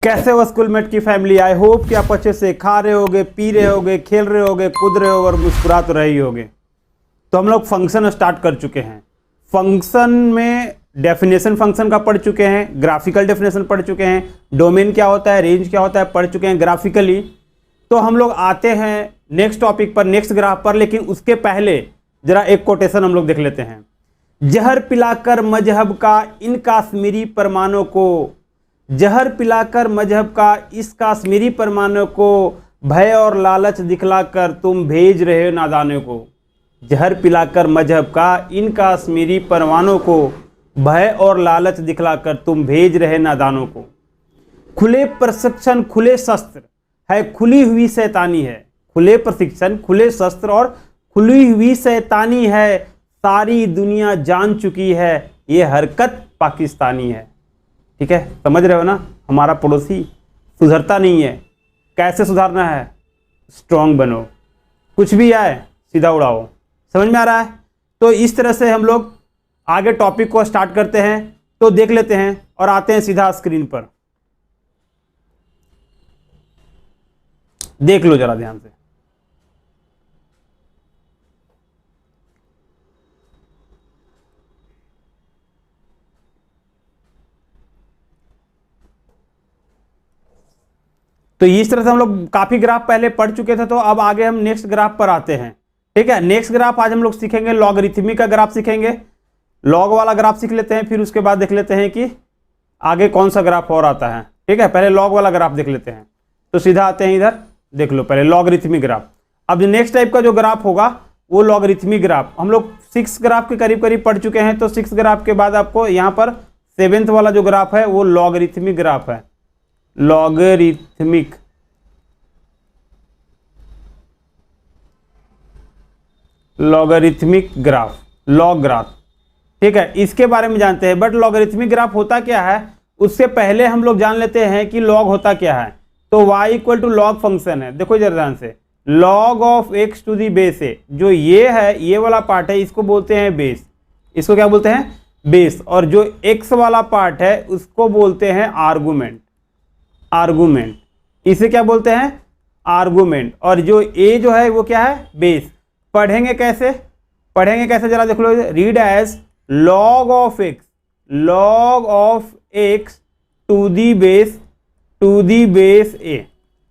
कैसे हो स्कूलमेट की फैमिली। आई होप कि आप अच्छे से खा रहे होगे, पी रहे होगे, खेल रहे होगे, कूद रहे होगे और मुस्कुरा तो रहे ही होगे। तो हम लोग फंक्शन स्टार्ट कर चुके हैं। फंक्शन में डेफिनेशन फंक्शन का पढ़ चुके हैं, ग्राफिकल डेफिनेशन पढ़ चुके हैं, डोमेन क्या होता है, रेंज क्या होता है पढ़ चुके हैं ग्राफिकली। तो हम लोग आते हैं नेक्स्ट टॉपिक पर, नेक्स्ट ग्राफ पर। लेकिन उसके पहले जरा एक कोटेशन हम लोग देख लेते हैं। जहर पिलाकर मजहब का इन काश्मीरी परमाणु को, जहर पिलाकर मजहब का इस काश्मीरी परमाणु को, भय और लालच दिखलाकर तुम भेज रहे हो नादानों को। जहर पिलाकर मजहब का इन काश्मीरी परमाणु को, भय और लालच दिखलाकर तुम भेज रहे नादानों को। खुले प्रशिक्षण खुले शस्त्र है, खुली हुई शैतानी है। खुले प्रशिक्षण खुले शस्त्र और खुली हुई शैतानी है, सारी दुनिया जान चुकी है ये हरकत पाकिस्तानी है। ठीक है, समझ रहे हो ना। हमारा पड़ोसी सुधरता नहीं है, कैसे सुधारना है? स्ट्रांग बनो, कुछ भी आए सीधा उड़ाओ। समझ में आ रहा है? तो इस तरह से हम लोग आगे टॉपिक को स्टार्ट करते हैं। तो देख लेते हैं और आते हैं सीधा स्क्रीन पर। देख लो जरा ध्यान से। तो इस तरह से हम लोग काफी ग्राफ पहले पढ़ चुके थे। तो अब आगे हम नेक्स्ट ग्राफ पर आते हैं। ठीक है, नेक्स्ट ग्राफ आज हम लोग सीखेंगे, लॉगरिथमिक का ग्राफ सीखेंगे। लॉग वाला ग्राफ सीख लेते हैं, फिर उसके बाद देख लेते हैं कि आगे कौन सा ग्राफ और आता है। ठीक है, पहले लॉग वाला ग्राफ देख लेते हैं। तो सीधा आते हैं इधर, देख लो पहले लॉगरिथमिक ग्राफ। अब नेक्स्ट टाइप का जो ग्राफ होगा वो लॉगरिथमिक ग्राफ। हम लोग 6 ग्राफ के करीब करीब पढ़ चुके हैं। तो 6 ग्राफ के बाद आपको यहाँ पर 7th वाला जो ग्राफ है वो लॉगरिथमिक ग्राफ है। Logarithmic logarithmic graph, log graph. ठीक है, इसके बारे में जानते हैं। बट लॉगरिथमिक ग्राफ होता क्या है उससे पहले हम लोग जान लेते हैं कि लॉग होता क्या है। तो y equal to log function है। देखो जरा ध्यान से, log of x to the base है। जो ये है, ये वाला पार्ट है, इसको बोलते हैं बेस। इसको क्या बोलते हैं? बेस। और जो x वाला पार्ट है उसको बोलते हैं आर्गुमेंट। आर्गुमेंट, इसे क्या बोलते हैं? आर्गुमेंट। और जो a जो है वो क्या है? बेस। पढ़ेंगे कैसे? पढ़ेंगे कैसे जरा देख लो। Read as log of x, log of x to the base a।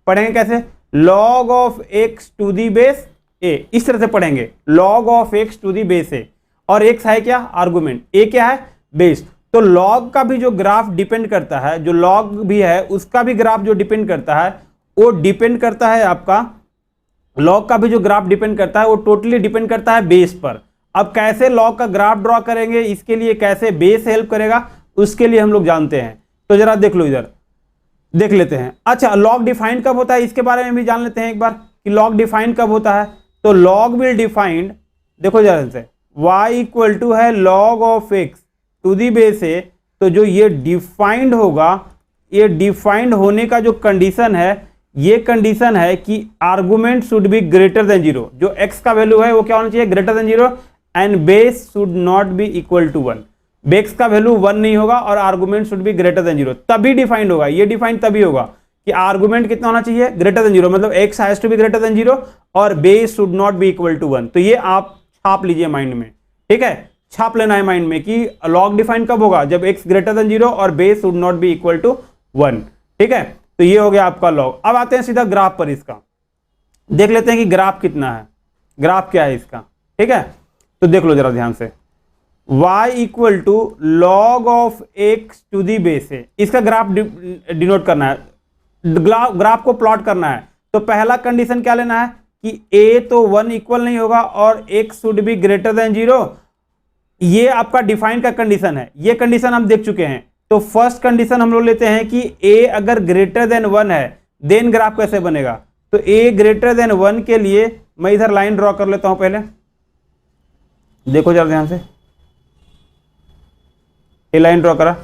पढ़ेंगे कैसे? Log of x to the base a। इस तरह से पढ़ेंगे, log of x to the base a। और x है क्या? आर्गुमेंट। a क्या है? बेस। तो लॉग का भी जो ग्राफ डिपेंड करता है, जो लॉग भी है उसका भी ग्राफ जो डिपेंड करता है वो डिपेंड करता है आपका, लॉग का भी जो ग्राफ डिपेंड करता है वो टोटली डिपेंड करता है बेस पर। अब कैसे लॉग का ग्राफ ड्रॉ करेंगे, इसके लिए कैसे बेस हेल्प करेगा, उसके लिए हम लोग जानते हैं। तो जरा देख लो, इधर देख लेते हैं। अच्छा, लॉग डिफाइंड कब होता है इसके बारे में भी जान लेते हैं एक बार कि लॉग डिफाइंड कब होता है। तो लॉग विल डिफाइंड, देखो जरा से, y इक्वल टू है log of x to the base a। तो जो ये डिफाइंड होगा, ये डिफाइंड होने का जो कंडीशन है, ये कंडीशन है कि argument should be greater than 0। जो x का वैल्यू है वो क्या होना चाहिए? Greater than 0। And base should not be equal to 1। Base का वैल्यू 1 नहीं होगा और argument should be greater than 0, तभी डिफाइंड होगा। ये डिफाइंड तभी होगा कि आर्गुमेंट कितना होना चाहिए? Greater than 0। मतलब x has to be greater than 0 और base should not be equal to 1। तो ये आप छाप लीजिए माइंड में। ठीक है, छाप लेना है माइंड में कि लॉग डिफाइंड कब होगा? जब x ग्रेटर देन 0 और base should not be equal to 1। ठीक है, तो ये हो गया आपका लॉग। अब आते हैं सीधा ग्राफ पर। इसका देख लेते हैं कि ग्राफ कितना है, ग्राफ क्या है इसका। ठीक है, तो देख लो जरा ध्यान से, y equal to log of x to the base है। इसका ग्राफ डिनोट करना है, ग्राफ को प्लॉट करना है। तो पहला कंडीशन क्या लेना है कि a तो 1 इक्वल नहीं होगा और x should be greater than 0। ये आपका डिफाइन का कंडीशन है, ये कंडीशन हम देख चुके हैं। तो फर्स्ट कंडीशन हम लोग लेते हैं कि a अगर ग्रेटर देन 1 है देन ग्राफ कैसे बनेगा। तो a ग्रेटर देन 1 के लिए मैं इधर लाइन ड्रॉ कर लेता हूं पहले। देखो जरा ध्यान से, ए लाइन ड्रॉ करा,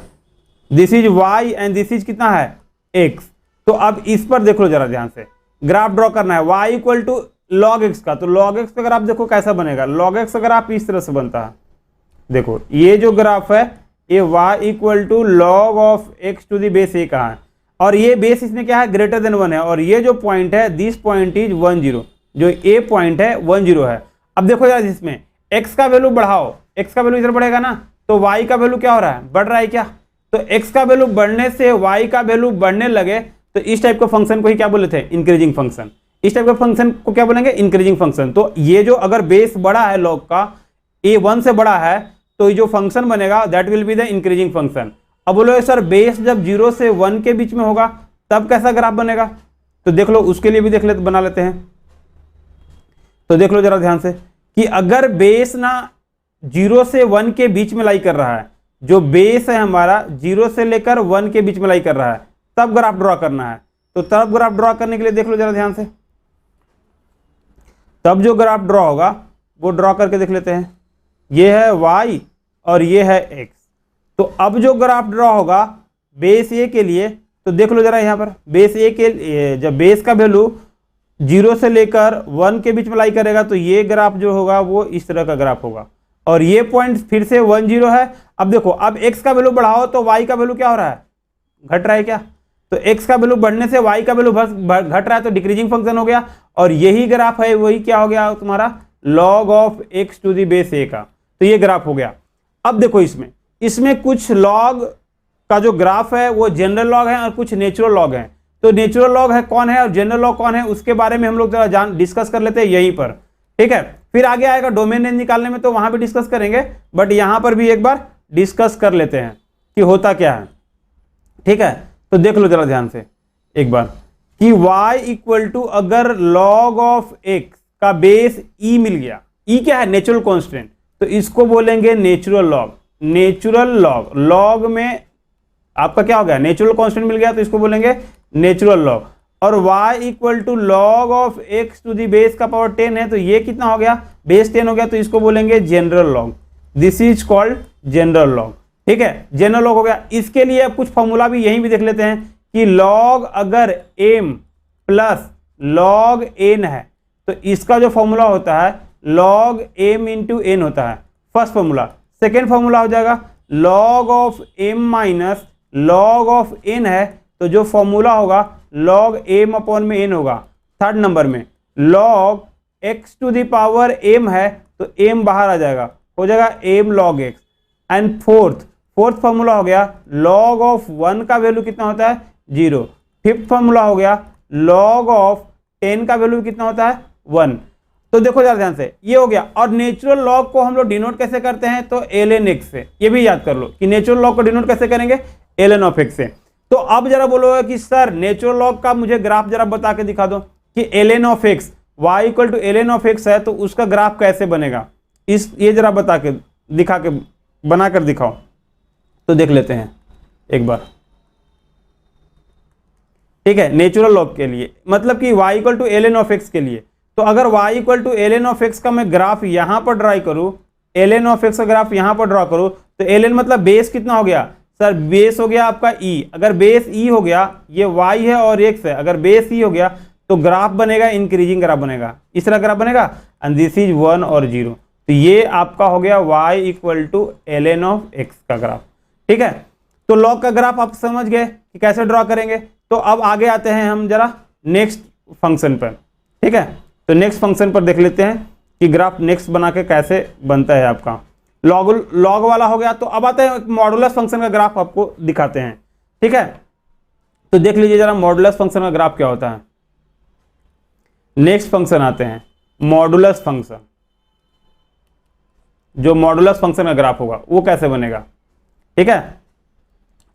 this is y and this is कितना है? x। तो अब इस पर देख लो जरा ध्यान से, ग्राफ ड्रॉ करना है y equal to log x का। तो लॉग x का ग्राफ देखो कैसा बनेगा। लॉग x का ग्राफ इस तरह से बनता है। देखो ये जो ग्राफ है ये y equal to log of x to the base a कहाँ है। और ये बेस इसमें क्या है, ग्रेटर देन 1 है, और ये जो पॉइंट है दिस पॉइंट इज 10, जो ए पॉइंट है 10 है। अब देखो यार इसमें x का वैल्यू बढ़ाओ, x का वैल्यू इधर बढ़ेगा ना, तो y का वैल्यू क्या हो रहा है, बढ़ रहा है क्या, तो x का वैल्यू बढ़ने से y का वैल्यू बढ़ने लगे, तो इस टाइप का फंक्शन को ही क्या बोले थे, इंक्रीजिंग फंक्शन। इस टाइप का फंक्शन को क्या बोलेंगे, इंक्रीजिंग फंक्शन। तो ये जो अगर बेस बड़ा है लॉग का, a 1 से बड़ा है, तो ये जो फंक्शन बनेगा that will be the increasing function. अब बोलो सर बेस जब 0 से 1 के बीच में होगा तब कैसा ग्राफ बनेगा, तो देख लो, उसके लिए भी देख लेते, बना लेते हैं। तो देख लो जरा ध्यान से कि अगर बेस ना 0 से 1 के बीच में लाई कर रहा है, जो बेस है हमारा 0 से लेकर 1 के बीच में लाई कर रहा है, तब ग्राफ ड्रॉ करना है। तो तब ग्राफ ड्रॉ करने के लिए देख लो जरा ध्यान से, तब जो ग्राफ ड्रॉ होगा वो ड्रॉ करके देख लेते हैं। ये है y और ये है x। तो अब जो ग्राफ ड्रॉ होगा बेस a के लिए, तो देख लो जरा यहाँ पर बेस a के, जब बेस का वैल्यू 0 से लेकर 1 के बीच में लाई करेगा, तो ये ग्राफ जो होगा वो इस तरह का ग्राफ होगा, और ये पॉइंट फिर से 1 0 है। अब देखो, अब x का वैल्यू बढ़ाओ तो y का वैल्यू क्या हो रहा है, घट रहा है क्या, तो x का वैल्यू बढ़ने से y का वैल्यू घट रहा है, तो डिक्रीजिंग फंक्शन हो गया। और यही ग्राफ है, वही क्या हो गया तुम्हारा, log of x to the base a का, तो ये ग्राफ हो गया। अब देखो इसमें कुछ लॉग का जो ग्राफ है वो जनरल लॉग है और कुछ नेचुरल लॉग है। तो नेचुरल लॉग है कौन है और जनरल लॉग कौन है, उसके बारे में हम लोग जरा डिस्कस कर लेते हैं यहीं पर, ठीक है। फिर आगे आएगा डोमेन रेंज निकालने में, तो वहां भी डिस्कस करेंगे, बट यहां पर भी एक बार डिस्कस कर लेते हैं कि होता क्या है, ठीक है। तो देख लो जरा ध्यान से एक बार कि y इक्वल टू, अगर log ऑफ x का बेस e मिल गया, e क्या है, नेचुरल कांस्टेंट, तो इसको बोलेंगे natural log. Natural log, log में आपका क्या हो गया, नेचुरल कांस्टेंट मिल गया, तो इसको बोलेंगे नेचुरल लॉग। और y equal to log of x to the base का पावर 10 है, तो ये कितना हो गया, बेस 10 हो गया, तो इसको बोलेंगे general log. This is called general log, ठीक है, जनरल लॉग हो गया। इसके लिए अब कुछ फॉर्मूला भी यहीं भी देख लेते हैं कि लॉग अगर m प्लस लॉग n है, तो इसका जो फॉर्मूला होता है log m इंटू n होता है, फर्स्ट फॉर्मूला। सेकेंड फॉर्मूला हो जाएगा log of m minus log of n है, तो जो फॉर्मूला होगा log m अपॉन में n होगा। थर्ड नंबर में log x to the power m है, तो m बाहर आ जाएगा, हो जाएगा m log x। And fourth formula हो गया log ऑफ 1 का वैल्यू कितना होता है, 0। फिफ्थ फॉर्मूला हो गया log ऑफ 10 का वैल्यू कितना होता है, 1। तो देखो जरा ध्यान से, ये हो गया। और नेचुरल लॉग को हम लोग डिनोट कैसे करते हैं, तो ln x से, ये भी याद कर लो कि नेचुरल लॉग को डिनोट कैसे करेंगे, ln ऑफ x से। तो अब जरा बोलो कि सर नेचुरल लॉग का मुझे ग्राफ जरा बता के दिखा दो कि ln of x, y equal to ln of x है, तो उसका ग्राफ कैसे बनेगा, ये जरा बता के दिखा के बना कर दिखाओ। तो देख लेते हैं एक बार, ठीक है, नेचुरल लॉग के लिए, मतलब कि y equal to ln of x के लिए। तो अगर y equal to ln of x का मैं ग्राफ यहां पर ड्राई करूं, ln ऑफ x का ग्राफ यहां पर ड्रॉ करूं, तो ln मतलब बेस कितना हो गया, सर बेस हो गया आपका e। अगर बेस e हो गया, ये y है और x है, अगर बेस e हो गया तो ग्राफ बनेगा इंक्रीजिंग ग्राफ बनेगा, इस तरह ग्राफ बनेगा, एंड दिस इज 1 और 0। तो ये आपका हो गया y equal to ln of x का ग्राफ, ठीक है। तो लॉग का ग्राफ आप समझ गए कि कैसे ड्रॉ करेंगे। तो अब आगे आते हैं हम जरा नेक्स्ट फंक्शन पर, ठीक है। तो नेक्स्ट फंक्शन पर देख लेते हैं कि ग्राफ नेक्स्ट बना के कैसे बनता है आपका। लॉग वाला हो गया, तो अब आते हैं मॉडुलस फंक्शन का ग्राफ आपको दिखाते हैं, ठीक है। तो देख लीजिए जरा मॉडुलस फंक्शन का ग्राफ क्या होता है। नेक्स्ट फंक्शन आते हैं मॉडुलस फंक्शन। जो मॉडुलस फंक्शन का ग्राफ होगा वो कैसे बनेगा, ठीक है।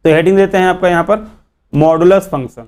तो हेडिंग देते हैं आपका यहां पर मॉडुलस फंक्शन,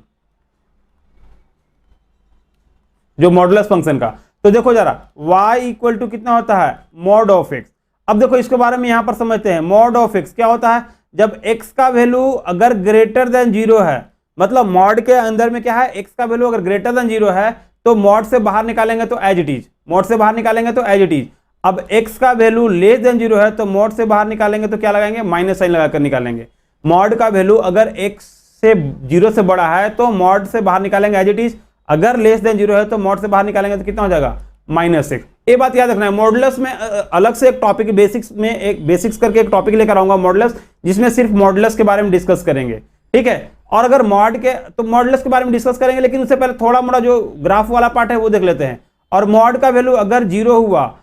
जो मॉडुलस फंक्शन का। तो देखो जरा y इक्वल टू कितना होता है, मॉड ऑफ x। अब देखो इसके बारे में यहां पर समझते हैं। मॉड ऑफ x क्या होता है, जब x का वैल्यू अगर ग्रेटर देन 0 है, मतलब मॉड के अंदर में क्या है, x का वैल्यू अगर ग्रेटर देन 0 है तो मॉड से बाहर निकालेंगे तो एज इट इज, मॉड से बाहर निकालेंगे तो एज इट इज। अब x का वैल्यू लेस देन 0 है तो मॉड से बाहर निकालेंगे तो क्या लगाएंगे, माइनस साइन लगाकर निकालेंगे। मॉड का वैल्यू अगर x से 0 से बड़ा है तो मॉड से बाहर निकालेंगे एज इट इज, अगर लेस देन 0 है तो मॉड से बाहर निकालेंगे तो कितना हो जाएगा, -6। ये बात याद रखना है। मॉडुलस में अलग से एक टॉपिक, बेसिक्स में एक बेसिक्स करके एक टॉपिक लेकर आऊंगा मॉडुलस, जिसमें सिर्फ मॉडुलस के बारे में डिस्कस करेंगे, ठीक है। और अगर मॉड के तो मॉडुलस के बारे में डिस्कस करेंगे, लेकिन उससे पहले थोड़ा मोड़ा जो ग्राफ वाला पार्ट है वो देख लेते हैं। और मॉड का वैल्यू अगर जीरो हुआ,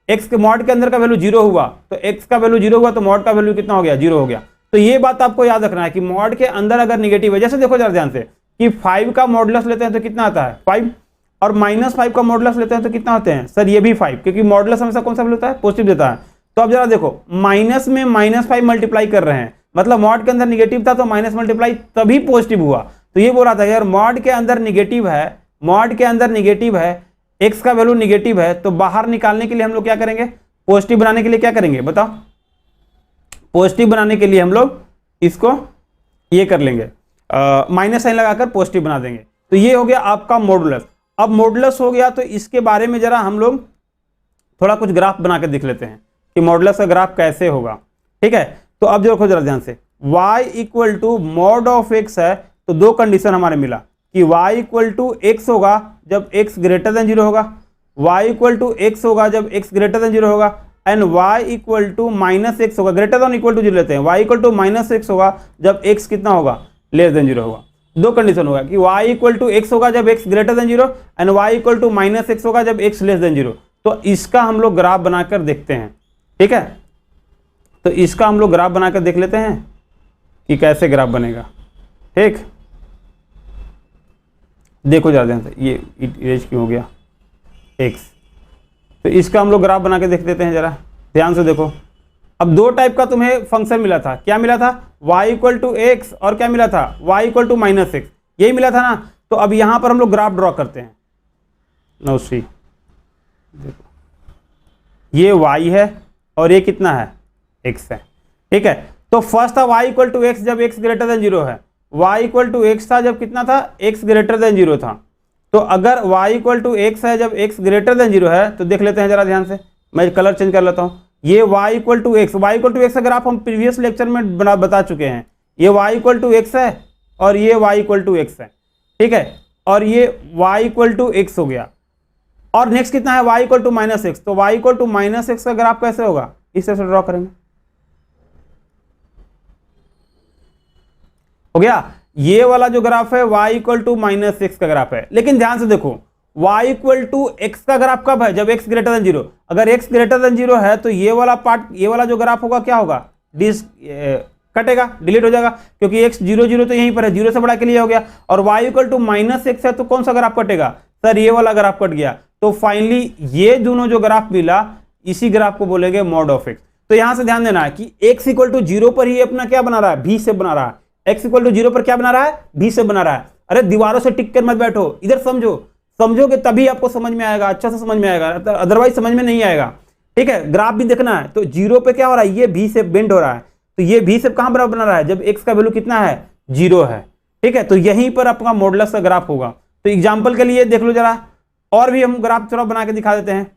एक्स के मॉड के अंदर का वैल्यू जीरो हुआ तो एक्स का वैल्यू जीरो हुआ तो मॉड का वैल्यू कितना हो गया, जीरो हो गया। तो ये बात आपको याद रखना है कि मॉड के अंदर अगर निगेटिव है, जैसे देखो जरा ध्यान से कि 5 का मॉडुलस लेते हैं तो कितना आता है 5, और -5 का मॉडुलस लेते हैं तो कितना होते हैं सर, ये भी 5, क्योंकि मॉडुलस हमेशा कौन सा वैल्यू होता है, पॉजिटिव देता है। तो अब जरा देखो माइनस में -5 मल्टीप्लाई कर रहे हैं, मतलब मॉड के अंदर निगेटिव था तो माइनस मल्टीप्लाई तभी पॉजिटिव हुआ। तो ये बोल रहा था यार मॉड के अंदर निगेटिव है, मॉड के अंदर निगेटिव है, एक्स का वैल्यू निगेटिव है, तो बाहर निकालने के लिए हम लोग क्या करेंगे, पॉजिटिव बनाने के लिए क्या करेंगे बताओ, पॉजिटिव बनाने के लिए हम लोग इसको ये कर लेंगे, माइनस साइन लगाकर पॉजिटिव बना देंगे। तो ये हो गया आपका मॉडुलस। अब मॉडुलस हो गया तो इसके बारे में जरा हम लोग थोड़ा कुछ ग्राफ बना के देख लेते हैं कि मॉडुलस का ग्राफ कैसे होगा। ठीक है, तो अब जो देखो जरा ध्यान से, y equal to mod of x है, तो दो कंडीशन हमारे मिला कि y इक्वल टू एक्स होगा जब x ग्रेटर देन 0 होगा, y इक्वल टू एक्स होगा जब x ग्रेटर देन 0 होगा, and y equal to minus x होगा, ग्रेटर देन इक्वल टू 0 लेते हैं, y equal to minus x होगा जब x कितना होगा, लेस देन 0 होगा। दो कंडीशन होगा कि y इक्वल टू एक्स होगा जब x greater than 0 and y equal to minus x होगा जब x लेस देन 0। तो इसका हम लोग ग्राफ बनाकर देखते हैं। ठीक है, तो इसका हम लोग ग्राफ बनाकर देख लेते हैं कि कैसे ग्राफ बनेगा। ठीक, देखो जरा ध्यान से, ये इरेज क्यों हो गया x, तो इसका हम लोग ग्राफ बना के देख लेते हैं, जरा ध्यान से देखो। अब दो टाइप का तुम्हें फंक्शन मिला था, क्या मिला था, y इक्वल टू एक्स, और क्या मिला था, y equal to minus x, यही मिला था ना। तो अब यहां पर हम लोग ग्राफ ड्रॉ करते हैं। नो सी, देखो ये y है और ये कितना है, x है। ठीक है, तो फर्स्ट था y इक्वल टू एक्स जब x ग्रेटर देन 0 है, y इक्वल टू एक्स था जब कितना था, x ग्रेटर देन 0 था। तो अगर y इक्वल टू एक्स है जब x ग्रेटर देन 0 है, तो देख लेते हैं जरा ध्यान से, मैं कलर चेंज कर लेता हूँ। ये y equal to x, y equal to x का ग्राफ हम प्रीवियस लेक्चर में बता चुके हैं। ये y इक्वल टू एक्स है और ये y इक्वल टू एक्स है। ठीक है, और ये y इक्वल टू एक्स हो गया, और नेक्स्ट कितना है, y equal to minus x. तो y equal to minus x का ग्राफ कैसे होगा, इस तरह से ड्रॉ करेंगे। हो गया, ये वाला जो ग्राफ है y equal to minus x का ग्राफ है। लेकिन ध्यान से देखो y इक्वल टू एक्स का ग्राफ कब है, जब x ग्रेटर देन 0। अगर x ग्रेटर देन 0 है तो ये वाला पार्ट, ये वाला जो ग्राफ होगा क्या होगा, कटेगा, डिलीट हो जाएगा, क्योंकि x 0 0 तो यहीं पर है, 0 से बड़ा के लिए हो गया। और y equal to minus x है तो कौन सा ग्राफ कटेगा सर, ये वाला ग्राफ कट गया। तो फाइनली ये दोनों जो ग्राफ मिला, इसी ग्राफ को बोलेंगे मॉड ऑफ एक्स। तो यहां से ध्यान देना है कि x इक्वल टू 0 पर ही अपना क्या बना रहा है, भी शेप बना रहा है। x इक्वल टू 0 पर क्या बना रहा है, भी शेप बना रहा है। अरे दीवारों से टिक कर मत बैठो, इधर समझो, समझोगे तभी आपको समझ में आएगा, अच्छा से समझ में आएगा, अदरवाइज समझ में नहीं आएगा। ठीक है, ग्राफ भी देखना है। तो 0 पे क्या हो रहा है, ये भी शेप बेंड हो रहा है। तो ये भी शेप कहां पर बना रहा है, जब x का वैल्यू कितना है, 0 है। ठीक है, तो यहीं पर आपका मॉडुलस का ग्राफ होगा। तो एग्जाम्पल के लिए देख लो जरा, और भी हम ग्राफ थोड़ा बना के दिखा देते हैं।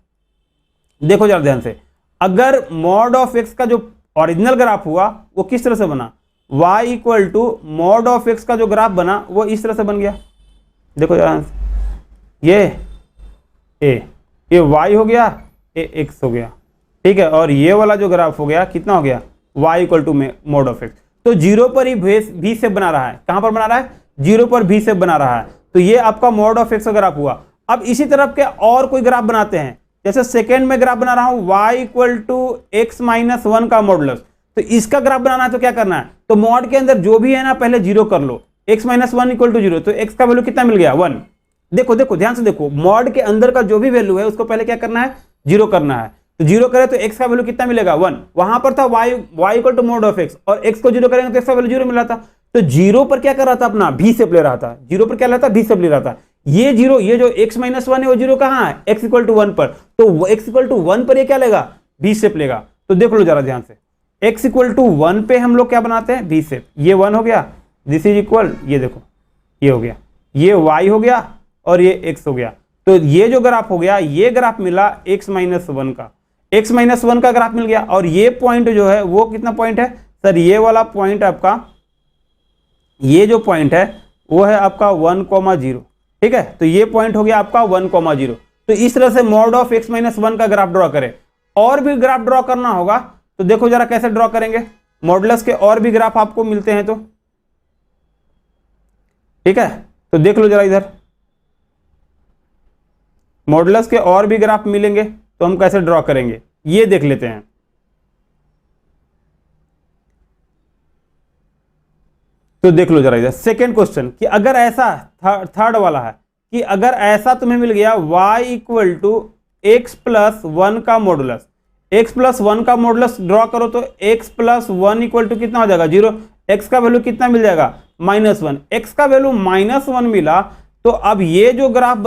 देखो जरा ध्यान से, अगर मॉड ऑफ एक्स का जो ओरिजिनल ग्राफ हुआ वो किस तरह से बना, y equal to mod of x का जो ग्राफ बना वो इस तरह से बन गया। देखो जरा, ये y हो गया, ये x हो गया। ठीक है, और ये वाला जो ग्राफ हो गया कितना हो गया, y equal to mod of x. तो 0 पर ही भी शेप बना रहा है, कहां पर बना रहा है, 0 पर भी शेप बना रहा है। तो ये आपका मॉड ऑफ एक्स का ग्राफ हुआ। अब इसी तरफ के और कोई ग्राफ बनाते हैं, जैसे सेकेंड में ग्राफ बना रहा हूं y equal to x minus 1 का मॉडुलस। तो इसका ग्राफ बनाना है तो क्या करना है, तो मॉड के अंदर जो भी है ना पहले 0 कर लो, x माइनस 1 इक्वल टू 0। तो x का वैल्यू कितना मिल गया, 1। देखो देखो ध्यान से देखो, मॉड के अंदर का जो भी वैल्यू है उसको पहले क्या करना है, 0 करना है। तो 0 करे तो x का वैल्यू कितना मिलेगा, 1। वहां पर था y equal to mod of x, और x को 0 करेंगे तो x का वैल्यू 0 मिल रहा था। तो 0 पर क्या कर रहा था, अपना भी शेप ले रहा था। 0 पर क्या लेता, भी शेप ले रहा था। ये 0, ये जो x माइनस 1 है वो 0 कहां है, x इक्वल टू 1 पर। तो x इक्वल टू 1 पर ये क्या लेगा, भी शेप लेगा। तो देख लो जरा ध्यान से, x इक्वल टू 1 पे हम लोग क्या बनाते हैं, भी शेप। ये 1 हो गया, दिस इज इक्वल, ये देखो ये हो गया, ये y हो गया और ये x हो गया। तो ये जो ग्राफ हो गया, ये ग्राफ मिला x माइनस 1 का, x माइनस 1 का ग्राफ मिल गया। और ये पॉइंट जो है वो कितना पॉइंट है सर, ये वाला पॉइंट आपका, ये जो पॉइंट है वो है आपका 1,0। ठीक है, तो ये पॉइंट हो गया आपका 1,0। तो इस तरह से मॉड ऑफ x माइनस 1 का ग्राफ ड्रॉ करें। और भी ग्राफ ड्रॉ करना होगा तो देखो जरा कैसे ड्रॉ करेंगे, मॉडुलस के और भी ग्राफ आपको मिलते हैं। तो ठीक है, तो देख लो जरा इधर, मॉडुलस के और भी ग्राफ मिलेंगे तो हम कैसे ड्रॉ करेंगे ये देख लेते हैं। तो देख लो जरा इधर सेकेंड क्वेश्चन कि अगर ऐसा थर्ड वाला है कि अगर ऐसा तुम्हें मिल गया y equal to x plus one का मॉडुलस, x प्लस वन का मॉडुलस ड्रॉ करो तो x plus one equal to कितना हो जाएगा 0, x का वैल्यू कितना मिल जाएगा -1, x का वैल्यू -1 मिला। तो अब ये जो ग्राफ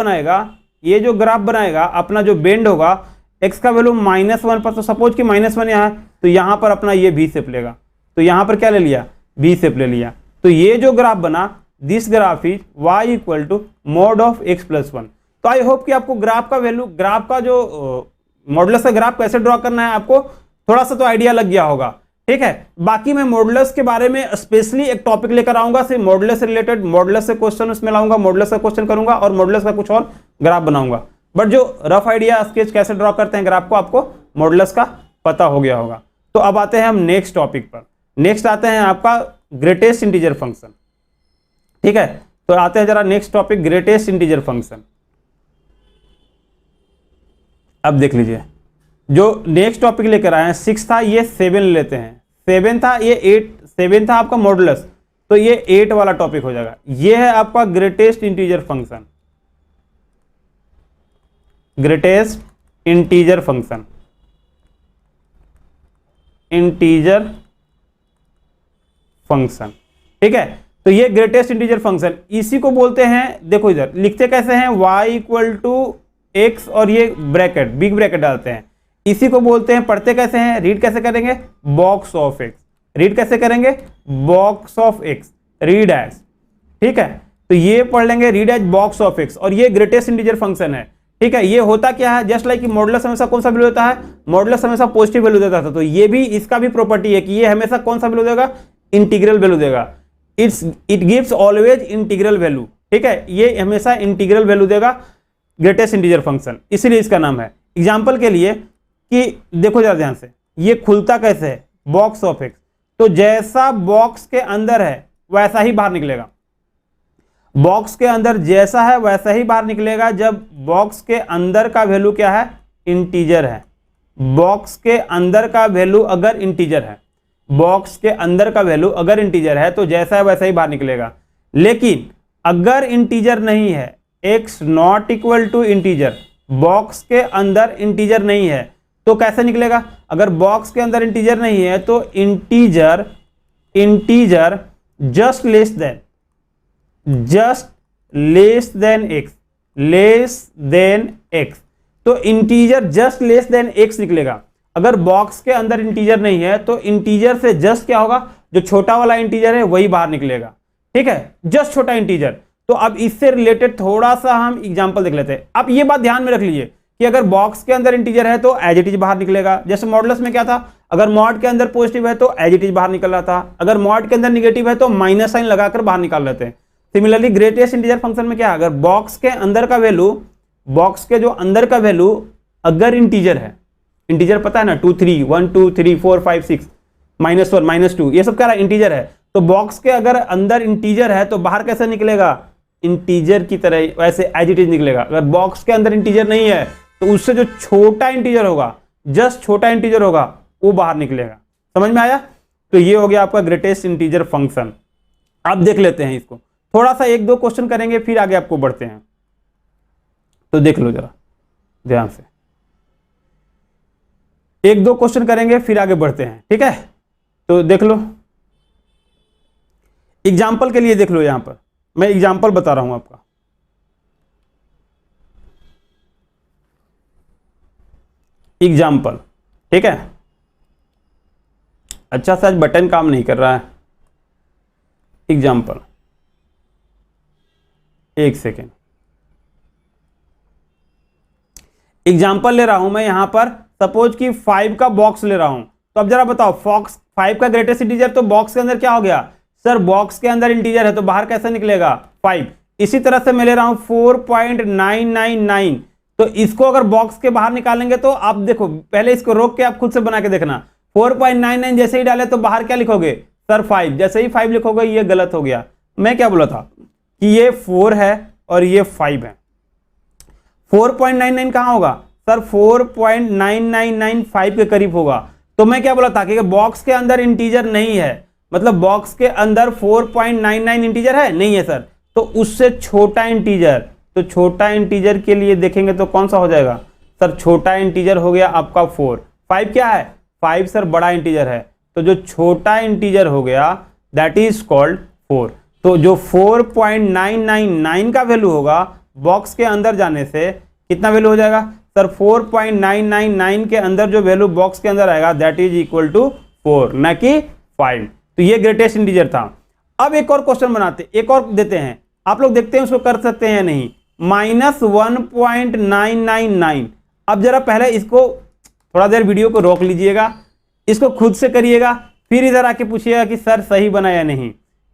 बनाएगा अपना जो बेंड होगा x का वैल्यू -1 पर, तो सपोज कि -1 यहाँ है तो यहाँ पर अपना ये v शेप लेगा, तो यहाँ पर क्या ले लिया v शेप ले लिया। तो ये जो ग्राफ बना this graph is y equal to mod of x plus one. तो आई होप कि आपको ग्राफ का वैल्यू, ग्राफ का जो मॉडुलस का ग्राफ कैसे ड्रॉ करना है आपको थोड़ा सा तो आइडिया लग गया होगा। ठीक है, बाकी मैं मॉडुलस के बारे में स्पेशली एक टॉपिक लेकर आऊंगा, सिर्फ मॉडुलस से रिलेटेड, मॉडुलस से क्वेश्चन उसमें लाऊंगा, मॉडुलस का क्वेश्चन करूंगा और मॉडुलस का कुछ और ग्राफ बनाऊंगा। बट जो रफ आइडिया स्केच कैसे ड्रॉ करते हैं ग्राफ को आपको मॉडुलस का पता हो गया होगा। तो अब आते हैं हम नेक्स्ट टॉपिक पर। नेक्स्ट आते हैं आपका ग्रेटेस्ट इंटीजर फंक्शन। ठीक है, तो आते हैं जरा next topic greatest integer function. अब देख लीजिए जो नेक्स्ट टॉपिक लेकर आए हैं 6 था, ये 7 लेते हैं, 7 था ये 8, 7 था आपका मॉडुलस, तो ये 8 वाला टॉपिक हो जाएगा। ये है आपका greatest integer function, greatest integer function, integer function. ठीक है, तो ये ग्रेटेस्ट इंटीजर फंक्शन, इसी को बोलते हैं, देखो इधर लिखते कैसे हैं y इक्वल टू एक्स और ये ब्रैकेट बिग ब्रैकेट डालते हैं, इसी को बोलते हैं, पढ़ते कैसे हैं, रीड कैसे करेंगे बॉक्स ऑफ एक्स, रीड कैसे करेंगे box of x, read as. ठीक है, तो ये पढ़ लेंगे read as box of x, और ये ग्रेटेस्ट इंटीजर फंक्शन है। ठीक है, ये होता क्या है, जस्ट लाइक कि मॉडुलस हमेशा कौन सा वैल्यू देता है, मॉडुलस हमेशा पॉजिटिव वैल्यू देता था, तो ये भी इसका भी प्रॉपर्टी है कि ये हमेशा कौन सा वैल्यू देगा, इंटीग्रल वैल्यू देगा। It gives always integral value. ठीक है, ये हमेशा इंटीग्रल वैल्यू देगा ग्रेटेस्ट इंटीजर फंक्शन, इसीलिए इसका नाम है। एग्जांपल के लिए कि देखो जरा ध्यान से, ये खुलता कैसे है बॉक्स ऑफ एक्स, तो जैसा बॉक्स के अंदर है वैसा ही बाहर निकलेगा, बॉक्स के अंदर जैसा है वैसा ही बाहर निकलेगा जब बॉक्स के अंदर का वैल्यू क्या है इंटीजर है। बॉक्स के अंदर का वैल्यू अगर इंटीजर है, बॉक्स के अंदर का वैल्यू अगर इंटीजर है तो जैसा है वैसा ही बाहर निकलेगा। लेकिन अगर इंटीजर नहीं है, x not equal to integer, box के अंदर इंटीजर नहीं है तो कैसे निकलेगा, अगर बॉक्स के अंदर इंटीजर नहीं है तो integer just less than x, less than x, तो integer just less than x निकलेगा। अगर बॉक्स के अंदर इंटीजर नहीं है तो इंटीजर से जस्ट क्या होगा, जो छोटा वाला इंटीजर है वही बाहर निकलेगा। ठीक है, जस्ट छोटा इंटीजर। तो अब इससे रिलेटेड थोड़ा सा हम एग्जांपल देख लेते हैं। अब ये बात ध्यान में रख लीजिए कि अगर बॉक्स के अंदर इंटीजर है तो एज इट इज बाहर निकलेगा, जैसे मॉडुलस में क्या था, अगर मॉड के अंदर पॉजिटिव है तो एज इट इज बाहर निकल रहा था, अगर मॉड के अंदर निगेटिव है तो माइनस साइन लगाकर बाहर निकाल लेते हैं। सिमिलरली ग्रेटेस्ट इंटीजर फंक्शन में क्या है, अगर बॉक्स के अंदर का वैल्यू, बॉक्स के जो अंदर का वैल्यू अगर इंटीजर है, इंटीजर पता है ना 2 3 1 2 3 4 5 6 -1 -2 ये सब क्या है इंटीजर है, तो बॉक्स के अगर अंदर इंटीजर है तो बाहर कैसे निकलेगा इंटीजर की तरह, वैसे एज इट इज निकलेगा। अगर बॉक्स के अंदर इंटीजर नहीं है तो उससे जो छोटा इंटीजर होगा, जस्ट छोटा इंटीजर होगा, वो बाहर निकलेगा। समझ में आया? तो ये हो गया आपका ग्रेटेस्ट इंटीजर फंक्शन। अब देख लेते हैं इसको, थोड़ा सा 1-2 क्वेश्चन करेंगे फिर आगे आपको बढ़ते हैं। तो देख लो जरा ध्यान से, 1-2 क्वेश्चन करेंगे फिर आगे बढ़ते हैं। ठीक है, तो देख लो एग्जाम्पल के लिए, देख लो यहां पर मैं एग्जाम्पल बता रहा हूं आपका। एग्जाम्पल, ठीक है, अच्छा सा बटन काम नहीं कर रहा है। एग्जाम्पल, एक सेकेंड, एग्जाम्पल ले रहा हूं मैं यहां पर, सपोज कि 5 का बॉक्स ले रहा हूं। तो अब जरा बताओ, 5 का ग्रेटेस्ट इंटीजर, तो बॉक्स के अंदर क्या हो गया सर, बॉक्स के अंदर इंटीजर है तो बाहर कैसे निकलेगा 5। इसी तरह से मैं ले रहा हूं 4.999, तो इसको अगर बॉक्स के बाहर निकालेंगे तो आप देखो, पहले इसको रोक के आप खुद से बना के देखना। 4.99 जैसे ही डाले तो बाहर क्या लिखोगे सर 5, जैसे ही 5 लिखोगे ये गलत हो गया। मैं क्या बोला था, कि ये 4 है और ये 5 है। 4.99 कहाँ होगा सर? 4.9995 के करीब होगा। तो मैं क्या बोला था कि बॉक्स के अंदर इंटीजर नहीं है, मतलब बॉक्स के अंदर 4.99 इंटीजर है, नहीं है सर। तो उससे छोटा इंटीजर, तो छोटा इंटीजर के लिए देखेंगे तो कौन सा हो जाएगा सर? छोटा इंटीजर हो गया आपका 4। 5 क्या है? 5 सर बड़ा इंटीजर है, तो जो छोटा इंटीजर हो गया दैट इज कॉल्ड 4। तो जो 4.999 का वैल्यू होगा बॉक्स के अंदर जाने से कितना वैल्यू हो जाएगा सर? 4.999 के अंदर जो वैल्यू बॉक्स के अंदर आएगा दैट इज इक्वल टू 4, न कि 5। तो ये ग्रेटेस्ट इंटीजर था। अब एक और क्वेश्चन बनाते, एक और देते हैं, आप लोग देखते हैं उसको कर सकते हैं या नहीं। -1.999। अब जरा पहले इसको थोड़ा देर वीडियो को रोक लीजिएगा, इसको खुद से करिएगा, फिर इधर आके पूछिएगा कि सर सही बना या नहीं।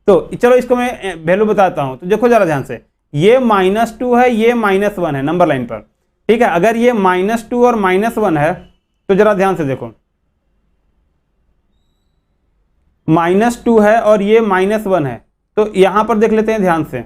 तो चलो इसको मैं वैल्यू बताता हूं। तो देखो जरा ध्यान से, ये -2 है, ये -1 है नंबर लाइन पर, ठीक है। अगर ये -2 और -1 है तो जरा ध्यान से देखो, -2 है और ये -1 है, तो यहां पर देख लेते हैं ध्यान से,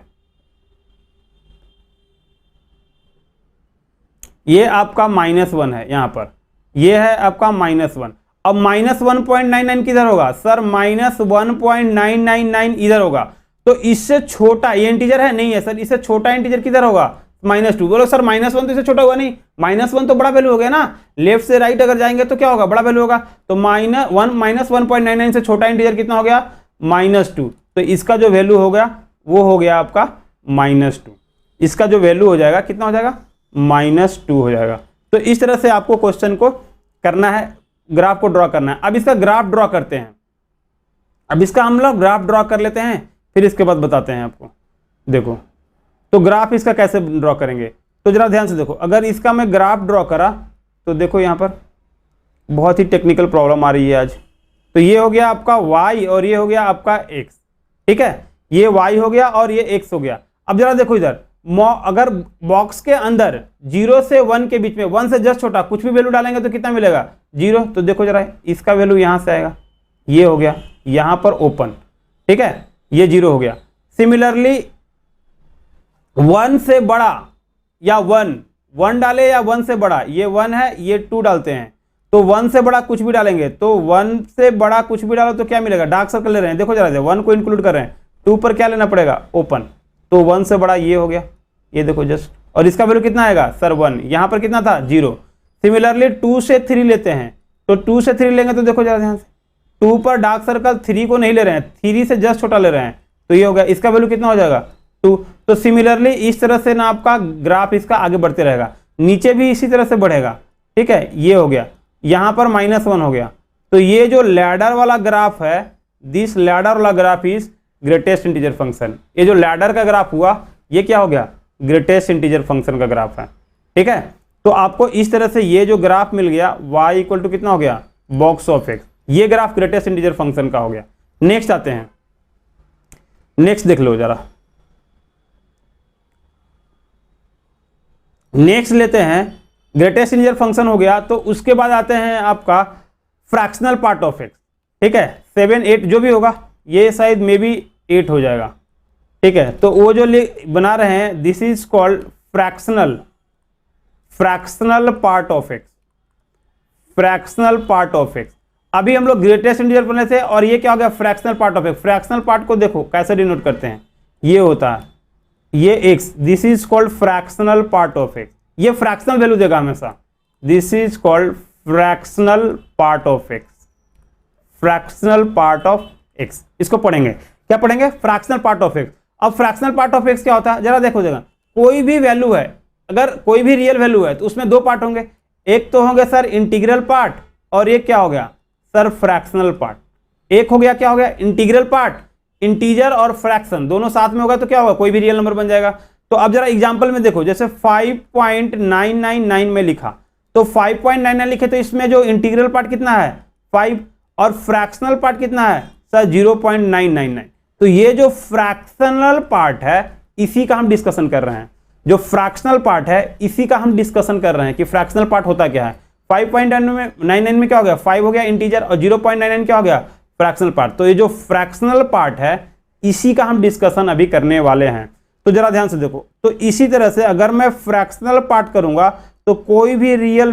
ये आपका -1 है यहां पर, ये है आपका -1। अब -1.99 किधर होगा सर? -1.999 इधर होगा। तो इससे छोटा ये इंटीजर है, नहीं है सर, इससे छोटा इंटीजर किधर होगा? -2। बोलो सर -1 तो इससे छोटा हुआ नहीं, -1 तो बड़ा वैल्यू हो गया ना, लेफ्ट से राइट अगर जाएंगे तो क्या होगा? बड़ा वैल्यू होगा। तो -1.99 से छोटा इंटीजर कितना हो गया? -2। तो इसका जो वैल्यू हो गया वो हो गया आपका -2। इसका जो वैल्यू हो जाएगा कितना हो जाएगा? -2 हो जाएगा। तो इस तरह से आपको क्वेश्चन को करना है, ग्राफ को ड्रॉ करना है। अब इसका ग्राफ ड्रॉ करते हैं, अब इसका हम लोग ग्राफ ड्रॉ कर लेते हैं, फिर इसके बाद बताते हैं आपको। देखो तो ग्राफ इसका कैसे ड्रॉ करेंगे, तो जरा ध्यान से देखो। अगर इसका मैं ग्राफ ड्रॉ करा तो देखो यहाँ पर बहुत ही टेक्निकल प्रॉब्लम आ रही है आज। तो ये हो गया आपका y और ये हो गया आपका x, ठीक है। ये y हो गया और ये x हो गया। अब जरा देखो इधर, अगर बॉक्स के अंदर 0 से 1 के बीच में, 1 से जस्ट छोटा कुछ भी वैल्यू डालेंगे तो कितना मिलेगा? 0। तो देखो जरा इसका वैल्यू यहां से आएगा, ये हो गया यहां पर ओपन, ठीक है, ये 0 हो गया। सिमिलरली 1 से बड़ा या 1 डाले या 1 से बड़ा, ये 1 है ये 2 डालते हैं, तो 1 से बड़ा कुछ भी डालेंगे, तो 1 से बड़ा कुछ भी डालो तो क्या मिलेगा? डार्क सर्कल ले रहे हैं, देखो जरा 1 को इंक्लूड कर रहे हैं, 2 पर क्या लेना पड़ेगा? ओपन। तो 1 से बड़ा ये हो गया, ये देखो जस्ट, और इसका वैल्यू कितना आएगा सर? 1। यहां पर कितना था? 0। सिमिलरली 2 से 3 लेते हैं, तो 2 से 3 लेंगे तो देखो जरा ध्यान से, 2 पर डार्क सर्कल, 3 को नहीं ले रहे हैं, 3 से जस्ट छोटा ले रहे हैं, तो ये हो गया, इसका वैल्यू कितना हो जाएगा? 2। तो सिमिलरली इस तरह से ना आपका ग्राफ इसका आगे बढ़ते रहेगा, नीचे भी इसी तरह से बढ़ेगा, ठीक है। ये हो गया, यहां पर -1 हो गया। तो ये जो लैडर वाला ग्राफ है, दिस लैडर वाला graph is greatest integer function. ये जो लैडर का ग्राफ हुआ ये क्या हो गया? ग्रेटेस्ट इंटीजर फंक्शन का ग्राफ है, ठीक है। तो आपको इस तरह से ये जो ग्राफ मिल गया y इक्वल टू कितना हो गया? Box of x। ये ग्राफ ग्रेटेस्ट इंटीजर फंक्शन का हो गया। नेक्स्ट आते हैं, नेक्स्ट देख लो जरा, नेक्स्ट लेते हैं, ग्रेटेस्ट इंटीजर फंक्शन हो गया। तो उसके बाद आते हैं आपका फ्रैक्शनल पार्ट ऑफ x, ठीक है। 7, 8 जो भी होगा, ये शायद मे बी 8 हो जाएगा, ठीक है। तो वो जो बना रहे हैं this is called fractional part of x, fractional part of x। अभी हम लोग ग्रेटेस्ट इंटीजर बने थे और ये क्या हो गया? Fractional part of x। Fractional part को देखो कैसे डिनोट करते हैं, ये होता है ये x, this is called fractional part of x। ये फ्रैक्शनल वैल्यू देगा हमेशा, this is called fractional part of x, fractional part of x। इसको पढ़ेंगे, क्या पढ़ेंगे? Fractional part of x। अब फ्रैक्शनल पार्ट ऑफ x क्या होता है? जरा देखो जरा, कोई भी वैल्यू है, अगर कोई भी रियल वैल्यू है तो उसमें 2 पार्ट होंगे, एक तो होंगे सर इंटीग्रल पार्ट और एक क्या हो गया सर? Fractional part. एक हो गया क्या हो गया? इंटीग्रल पार्ट, इंटीजर और फ्रैक्शन दोनों साथ में होगा तो क्या होगा? कोई भी रियल नंबर बन जाएगा। तो अब जरा एग्जांपल में देखो, जैसे 5.999 में लिखा, तो 5.99 लिखे तो इसमें जो इंटीग्रल पार्ट कितना है? 5, और फ्रैक्शनल पार्ट कितना है सर? 0.999। तो ये जो फ्रैक्शनल पार्ट है इसी का हम डिस्कशन कर रहे हैं, जो फ्रैक्शनल पार्ट है इसी का हम डिस्कशन कर रहे हैं कि फ्रैक्शनल पार्ट होता क्या है। 5.99 में क्या हो गया? 5 हो गया इंटीजर, और 0.99 क्या हो गया? Fractional part. तो ये जो फ्रैक्शनल पार्ट है इसी का हम डिस्कशन अभी करने वाले हैं। तो जरा ध्यान से देखो, तो इसी तरह से अगर मैं फ्रैक्शनल पार्ट करूंगा तो कोई भी रियल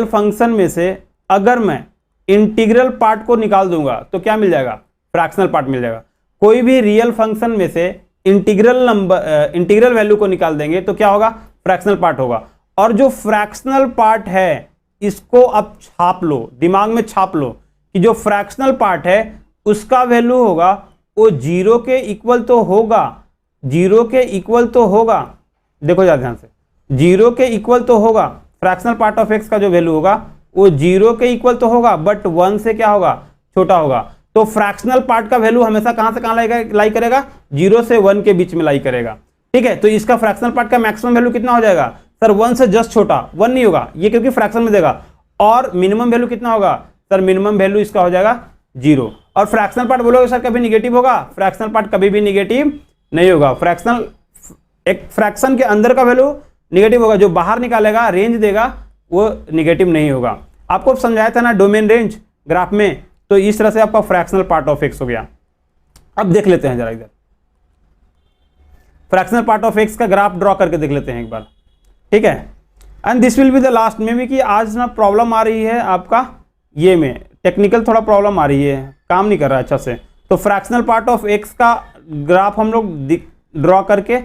फंक्शन में से अगर मैं इंटीग्रल पार्ट को निकाल दूंगा तो क्या मिल जाएगा, फ्रैक्शनल पार्ट मिल जाएगा। कोई भी रियल फंक्शन में से इंटीग्रल वैल्यू को निकाल देंगे तो क्या होगा, फ्रैक्शनल पार्ट होगा। और जो फ्रैक्शनल पार्ट है इसको अब छाप लो, दिमाग में छाप लो कि जो फ्रैक्शनल पार्ट है उसका वैल्यू होगा वो 0 के इक्वल तो होगा, 0 के इक्वल तो होगा। देखो जरा ध्यान से, 0 के इक्वल तो होगा, फ्रैक्शनल पार्ट ऑफ एक्स का जो वैल्यू होगा वो 0 के इक्वल तो होगा, बट 1 से क्या होगा, छोटा होगा। तो फ्रैक्शनल पार्ट का वैल्यू हमेशा कहां से कहां लाई करेगा, 0 से 1 के बीच में लाई करेगा। ठीक है, तो इसका फ्रैक्शनल पार्ट का मैक्सिमम वैल्यू कितना हो जाएगा सर, 1 से जस्ट छोटा, 1 नहीं होगा ये क्योंकि फ्रैक्शन में देगा। और मिनिमम वैल्यू कितना होगा सर, मिनिमम वैल्यू इसका हो जाएगा 0। और फ्रैक्शनल पार्ट बोलोगे सर कभी निगेटिव होगा, फ्रैक्शनल पार्ट कभी भी निगेटिव नहीं होगा। एक फ्रैक्शन के अंदर का वैल्यू निगेटिव होगा, जो बाहर निकालेगा रेंज देगा वो निगेटिव नहीं होगा। आपको समझाया था ना डोमेन रेंज ग्राफ में, तो इस तरह से आपका फ्रैक्शनल पार्ट ऑफ एक्स हो गया। अब देख लेते हैं जरा इधर फ्रैक्शनल पार्ट ऑफ एक्स का ग्राफ ड्रॉ करके देख लेते हैं एक बार। ठीक है, and this will be the last में भी कि आज ना प्रॉब्लम आ रही है आपका ये में टेक्निकल थोड़ा प्रॉब्लम आ रही है, काम नहीं कर रहा है अच्छा से। तो फ्रैक्शनल पार्ट ऑफ एक्स का ग्राफ हम लोग ड्रॉ करके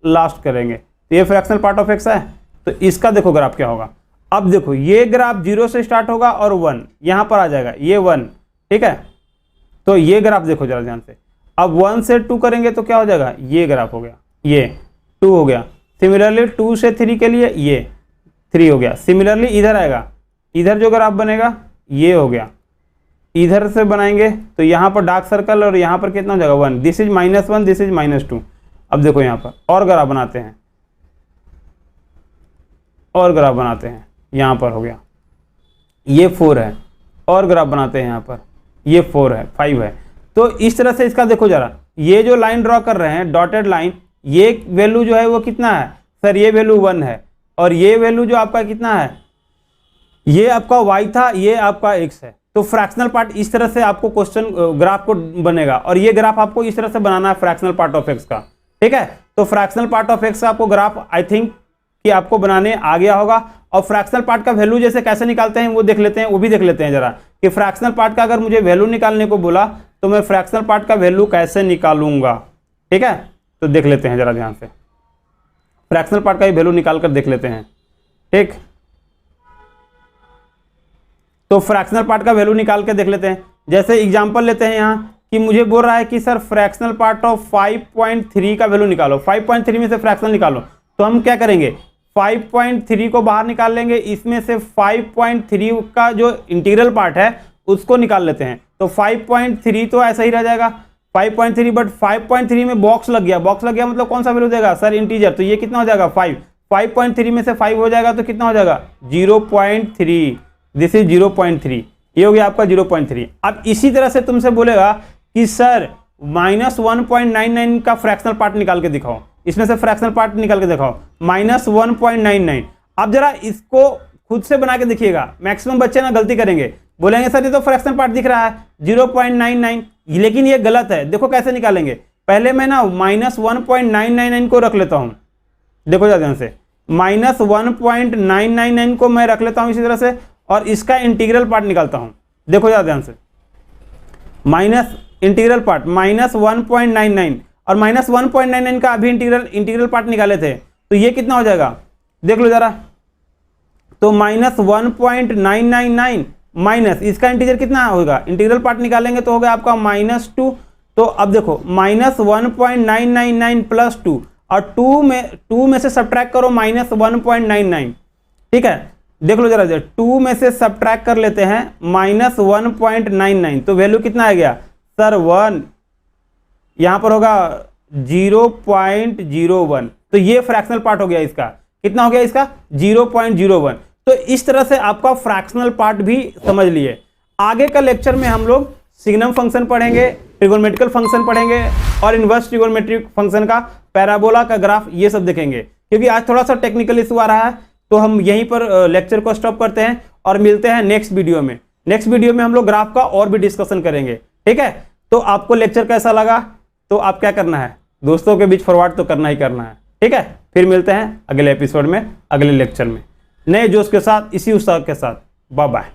लास्ट करेंगे। तो ये फ्रैक्शनल पार्ट ऑफ एक्स है, तो इसका देखो ग्राफ क्या होगा। अब देखो ये ग्राफ 0 से स्टार्ट होगा और 1 यहां पर आ जाएगा, ये 1। ठीक है, तो ये ग्राफ देखो जरा ध्यान से। अब 1 से 2 करेंगे तो क्या हो जाएगा, ये ग्राफ हो गया, ये 2 हो गया। सिमिलरली 2 से 3 के लिए ये 3 हो गया। सिमिलरली इधर आएगा, इधर जो ग्राफ बनेगा ये हो गया। इधर से बनाएंगे तो यहाँ पर डार्क सर्कल और यहाँ पर कितना हो जाएगा 1, दिस इज -1, दिस इज -2। अब देखो यहाँ पर और ग्राफ बनाते हैं, और ग्राफ बनाते हैं, यहाँ पर हो गया ये 4 है, और ग्राफ बनाते हैं यहाँ पर ये 4 है, 5 है। तो इस तरह से इसका देखो जरा, ये जो लाइन ड्रॉ कर रहे हैं डॉटेड लाइन, ये वैल्यू जो है वो कितना है सर, ये वैल्यू 1 है। और ये वैल्यू जो आपका कितना है, ये आपका y था, ये आपका x है। तो फ्रैक्शनल पार्ट इस तरह से आपको क्वेश्चन ग्राफ को बनेगा, और ये ग्राफ आपको इस तरह से बनाना है फ्रैक्शनल पार्ट ऑफ एक्स का। ठीक है, तो फ्रैक्शनल पार्ट ऑफ एक्स का आपको ग्राफ आई थिंक कि आपको बनाने आ गया होगा। और फ्रैक्शनल पार्ट का वैल्यू जैसे कैसे निकालते हैं वो देख लेते हैं, वो भी देख लेते हैं जरा कि फ्रैक्शनल पार्ट का अगर मुझे वैल्यू निकालने को बोला तो मैं फ्रैक्शनल पार्ट का वैल्यू कैसे निकालूंगा। ठीक है, तो देख लेते हैं जरा ध्यान से, फ्रैक्शनल पार्ट का वैल्यू निकाल कर देख लेते हैं। ठीक, तो फ्रैक्शनल पार्ट का वैल्यू निकाल के देख लेते हैं। जैसे एग्जांपल लेते हैं यहाँ कि मुझे बोल रहा है कि सर फ्रैक्शनल पार्ट ऑफ 5.3 का वैल्यू निकालो, 5.3 में से फ्रैक्शनल निकालो। तो हम क्या करेंगे, 5.3 को बाहर निकाल लेंगे, इसमें से 5.3 का जो इंटीग्रल पार्ट है उसको निकाल लेते हैं। तो 5.3 तो ऐसा ही रह जाएगा 5.3, बट 5.3 में बॉक्स लग गया, बॉक्स लग गया मतलब कौन सा वैल्यू देगा सर, इंटीजर। तो ये कितना हो जाएगा 5, 5.3 में से 5 हो जाएगा तो कितना हो जाएगा 0.3, दिस इज 0.3, ये हो गया आपका 0.3। अब इसी तरह से तुमसे बोलेगा कि सर -1.99 का फ्रैक्शनल पार्ट निकाल के दिखाओ, इसमें से फ्रैक्शनल पार्ट निकाल के दिखाओ -1.99। अब जरा इसको खुद से बना के देखिएगा, मैक्सिमम बच्चे ना गलती करेंगे, बोलेंगे सर ये तो फ्रैक्शनल पार्ट दिख रहा है 0.99, लेकिन ये गलत है। देखो कैसे निकालेंगे, पहले मैं ना -1.999 को रख लेता हूं, देखो ध्यान से, -1.999 को मैं रख लेता हूं इसी तरह से, और इसका इंटीग्रल पार्ट निकालता हूं। देखो ध्यान से, माइनस इंटीग्रल पार्ट -1.99 और -1.99 का अभी इंटीग्रल पार्ट निकाले थे, तो ये कितना हो जाएगा देख लो जरा। तो -1.999 माइनस इसका इंटीजर कितना होगा, इंटीग्रल पार्ट निकालेंगे तो होगा आपका -2। तो अब देखो -1.999 प्लस 2, और 2 में से सब्ट्रैक्ट करो -1.99। ठीक है, देख लो जरा 2 में से सब्ट्रैक्ट कर लेते हैं -1.99, तो वैल्यू कितना आ गया सर 1, यहां पर होगा 0.01। तो ये फ्रैक्शनल पार्ट हो गया, इसका कितना हो गया, इसका 0.01। तो इस तरह से आपका फ्रैक्शनल पार्ट भी समझ लिए। आगे का लेक्चर में हम लोग सिग्नम फंक्शन पढ़ेंगे, ट्रिगोनोमेट्रिकल फंक्शन पढ़ेंगे, और इनवर्स ट्रिगोनोमेट्रिक फंक्शन का, पैराबोला का ग्राफ, ये सब देखेंगे। क्योंकि आज थोड़ा सा टेक्निकल इशू आ रहा है, तो हम यहीं पर लेक्चर को स्टॉप करते हैं और मिलते हैं नेक्स्ट वीडियो में। नेक्स्ट वीडियो में हम लोग ग्राफ का और भी डिस्कशन करेंगे। ठीक है, तो आपको लेक्चर कैसा लगा, तो आप क्या करना है, दोस्तों के बीच फॉरवर्ड तो करना ही करना है। ठीक है, फिर मिलते हैं अगले एपिसोड में, अगले लेक्चर में, नए जोश के साथ, इसी उत्साह के साथ। Bye bye.